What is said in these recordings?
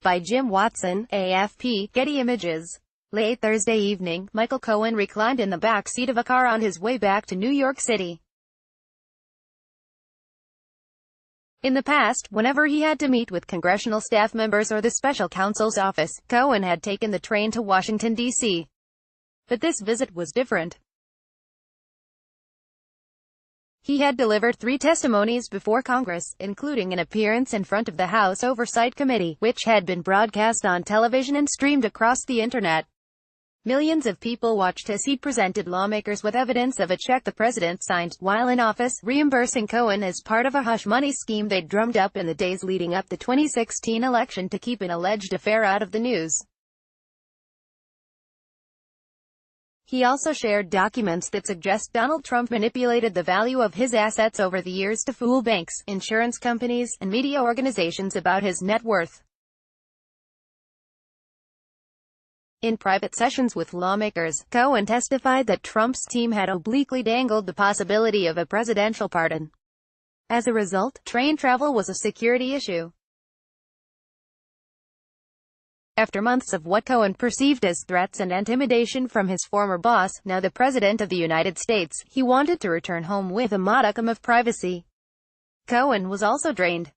By Jim Watson, AFP, Getty Images. Late Thursday evening, Michael Cohen reclined in the back seat of a car on his way back to New York City. In the past, whenever he had to meet with congressional staff members or the special counsel's office, Cohen had taken the train to Washington, D.C. But this visit was different. He had delivered 3 testimonies before Congress, including an appearance in front of the House Oversight Committee, which had been broadcast on television and streamed across the internet. Millions of people watched as he presented lawmakers with evidence of a check the president signed, while in office, reimbursing Cohen as part of a hush money scheme they'd drummed up in the days leading up the 2016 election to keep an alleged affair out of the news. He also shared documents that suggest Donald Trump manipulated the value of his assets over the years to fool banks, insurance companies, and media organizations about his net worth. In private sessions with lawmakers, Cohen testified that Trump's team had obliquely dangled the possibility of a presidential pardon. As a result, train travel was a security issue. After months of what Cohen perceived as threats and intimidation from his former boss, now the President of the United States, he wanted to return home with a modicum of privacy. Cohen was also drained.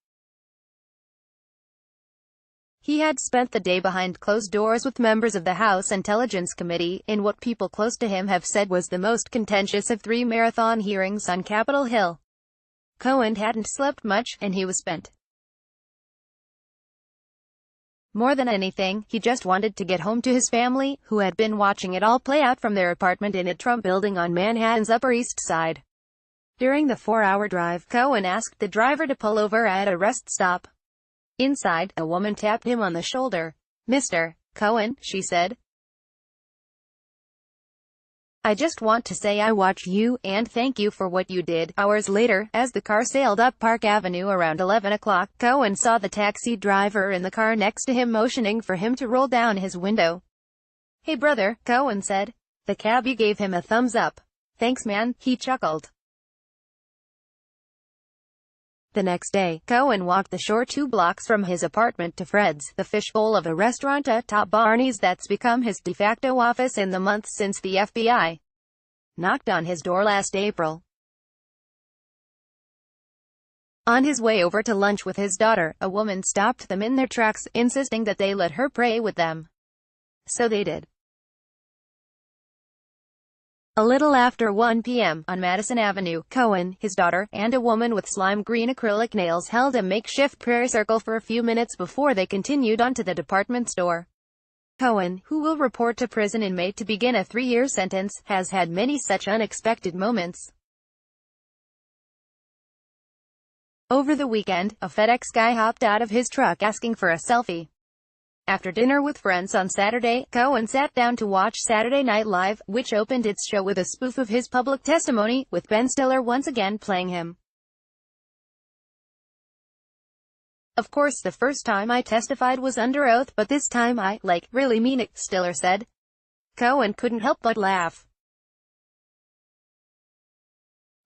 He had spent the day behind closed doors with members of the House Intelligence Committee, in what people close to him have said was the most contentious of 3 marathon hearings on Capitol Hill. Cohen hadn't slept much, and he was spent. More than anything, he just wanted to get home to his family, who had been watching it all play out from their apartment in a Trump building on Manhattan's Upper East Side. During the 4-hour drive, Cohen asked the driver to pull over at a rest stop. Inside, a woman tapped him on the shoulder. "Mr. Cohen," she said. "I just want to say I watched you, and thank you for what you did." Hours later, as the car sailed up Park Avenue around 11 o'clock, Cohen saw the taxi driver in the car next to him motioning for him to roll down his window. "Hey brother," Cohen said. The cabbie gave him a thumbs up. "Thanks man," he chuckled. The next day, Cohen walked the short 2 blocks from his apartment to Fred's, the fishbowl of a restaurant atop Barney's that's become his de facto office in the months since the FBI knocked on his door last April. On his way over to lunch with his daughter, a woman stopped them in their tracks, insisting that they let her pray with them. So they did. A little after 1 p.m., on Madison Avenue, Cohen, his daughter, and a woman with slime green acrylic nails held a makeshift prayer circle for a few minutes before they continued on to the department store. Cohen, who will report to prison in May to begin a 3-year sentence, has had many such unexpected moments. Over the weekend, a FedEx guy hopped out of his truck asking for a selfie. After dinner with friends on Saturday, Cohen sat down to watch Saturday Night Live, which opened its show with a spoof of his public testimony, with Ben Stiller once again playing him. "Of course the first time I testified was under oath, but this time I, really mean it," Stiller said. Cohen couldn't help but laugh.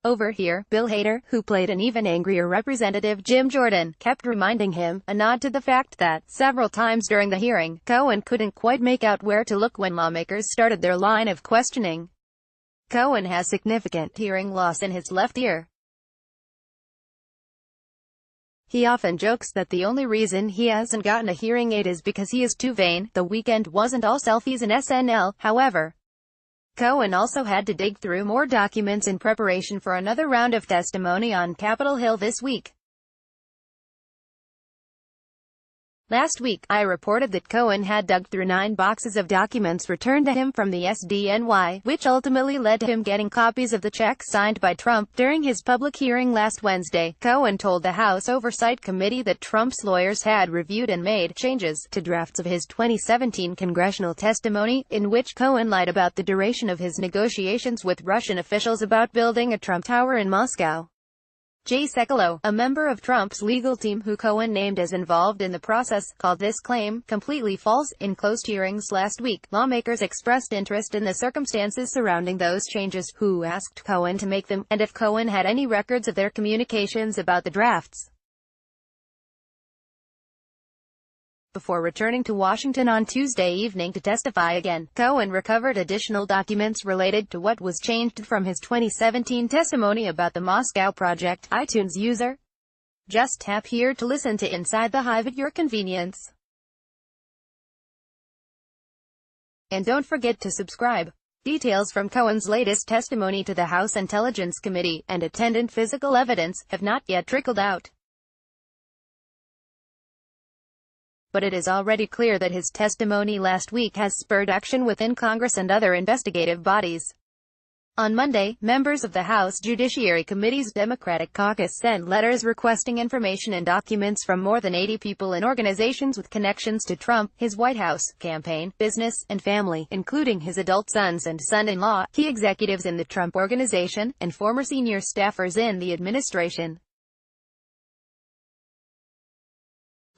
Over here, Bill Hader, who played an even angrier Representative Jim Jordan, kept reminding him, a nod to the fact that, several times during the hearing, Cohen couldn't quite make out where to look when lawmakers started their line of questioning. Cohen has significant hearing loss in his left ear. He often jokes that the only reason he hasn't gotten a hearing aid is because he is too vain. The weekend wasn't all selfies and SNL, however. Cohen also had to dig through more documents in preparation for another round of testimony on Capitol Hill this week. Last week, I reported that Cohen had dug through 9 boxes of documents returned to him from the SDNY, which ultimately led to him getting copies of the check signed by Trump. During his public hearing last Wednesday, Cohen told the House Oversight Committee that Trump's lawyers had reviewed and made changes to drafts of his 2017 congressional testimony, in which Cohen lied about the duration of his negotiations with Russian officials about building a Trump Tower in Moscow. Jay Sekulow, a member of Trump's legal team who Cohen named as involved in the process, called this claim completely false. In closed hearings last week, lawmakers expressed interest in the circumstances surrounding those changes, who asked Cohen to make them, and if Cohen had any records of their communications about the drafts. Before returning to Washington on Tuesday evening to testify again, Cohen recovered additional documents related to what was changed from his 2017 testimony about the Moscow Project. iTunes user. Just tap here to listen to Inside the Hive at your convenience. And don't forget to subscribe. Details from Cohen's latest testimony to the House Intelligence Committee, and attendant physical evidence, have not yet trickled out. But it is already clear that his testimony last week has spurred action within Congress and other investigative bodies. On Monday, members of the House Judiciary Committee's Democratic caucus sent letters requesting information and documents from more than 80 people and organizations with connections to Trump, his White House, campaign, business, and family, including his adult sons and son-in-law, key executives in the Trump Organization, and former senior staffers in the administration.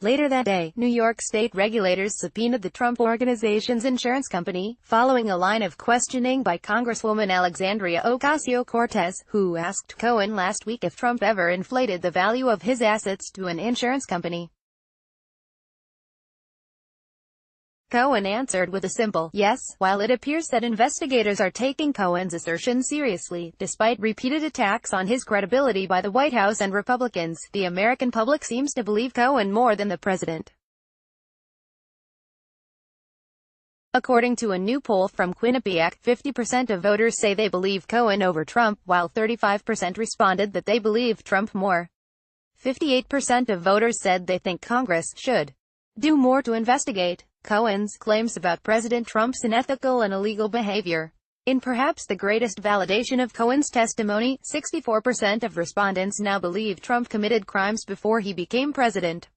Later that day, New York state regulators subpoenaed the Trump Organization's insurance company, following a line of questioning by Congresswoman Alexandria Ocasio-Cortez, who asked Cohen last week if Trump ever inflated the value of his assets to an insurance company. Cohen answered with a simple yes, while it appears that investigators are taking Cohen's assertion seriously. Despite repeated attacks on his credibility by the White House and Republicans, the American public seems to believe Cohen more than the president. According to a new poll from Quinnipiac, 50% of voters say they believe Cohen over Trump, while 35% responded that they believe Trump more. 58% of voters said they think Congress should do more to investigate Cohen's claims about President Trump's unethical and illegal behavior. In perhaps the greatest validation of Cohen's testimony, 64% of respondents now believe Trump committed crimes before he became president.